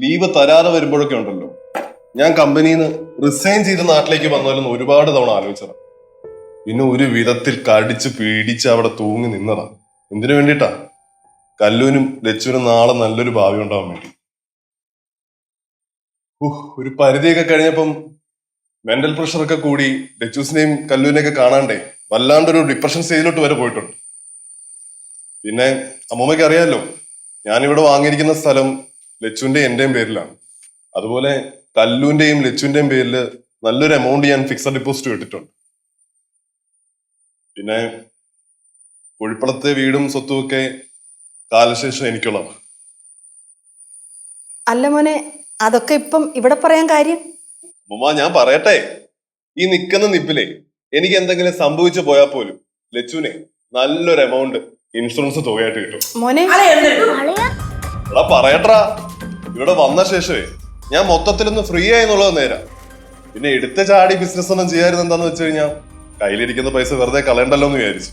Leave തരാതെ വരുമ്പോഴൊക്കെ ഉണ്ടല്ലോ, ഞാൻ കമ്പനിയിൽ നിന്ന് റിസൈൻ ചെയ്ത് നാട്ടിലേക്ക് വന്നാലും ഒരുപാട് തവണ ആലോചിച്ചതാണ്. പിന്നെ ഒരു വിധത്തിൽ കടിച്ച് പീഡിച്ച് അവിടെ തൂങ്ങി നിന്നതാ. എന്തിനു വേണ്ടിയിട്ടാ? കല്ലൂനും ലച്ചുവിനും നാളെ നല്ലൊരു ഭാവി ഉണ്ടാവാൻ വേണ്ടി. ഒരു പരിധിയൊക്കെ കഴിഞ്ഞപ്പം മെന്റൽ പ്രഷറൊക്കെ കൂടി ലച്ചൂസിനെയും കല്ലൂരിനെയൊക്കെ കാണാണ്ടേ വല്ലാണ്ടൊരു ഡിപ്രഷൻ സ്റ്റേജിലോട്ട് വരെ പോയിട്ടുണ്ട്. പിന്നെ അമ്മൂമ്മയ്ക്ക് അറിയാമല്ലോ, ഞാനിവിടെ വാങ്ങിയിരിക്കുന്ന സ്ഥലം ലച്ചുവിന്റെയും എന്റെയും പേരിലാണ്. അതുപോലെ കല്ലൂന്റെയും ലച്ചുവിന്റെയും പേരിൽ നല്ലൊരു എമൗണ്ട് ഞാൻ ഫിക്സഡ് ഡിപ്പോസിറ്റ് ഇട്ടിട്ടുണ്ട്. പിന്നെ കുഴിപ്പളത്തെ വീടും സ്വത്തും ഒക്കെ കാലശേഷം എനിക്കുള്ളതാണ്. അല്ല മോനെ, അതൊക്കെ ഇപ്പം ഇവിടെ പറയാൻ കാര്യം? അമ്മൂമ്മ ഞാൻ പറയട്ടെ, ഈ നിൽക്കുന്ന നിപ്പിലേ എനിക്ക് എന്തെങ്കിലും സംഭവിച്ചു പോയാൽ പോലും ലച്ചുവിനെ നല്ലൊരു എമൗണ്ട് ഇൻഷുറൻസ് തുകയായിട്ട് കിട്ടും. മോനെ എടാ പറയട്ടാ, ഇവിടെ വന്ന ശേഷമേ ഞാൻ മൊത്തത്തിലൊന്ന് ഫ്രീ ആയി എന്നുള്ളത് നേരാ. പിന്നെ എടുത്ത ചാടി ബിസിനസ് ഒന്നും ചെയ്യാറുണ്ട് എന്താന്ന് വെച്ച് കഴിഞ്ഞാൽ കയ്യിലിരിക്കുന്ന പൈസ വെറുതെ കളയണ്ടല്ലോ എന്ന് വിചാരിച്ചു.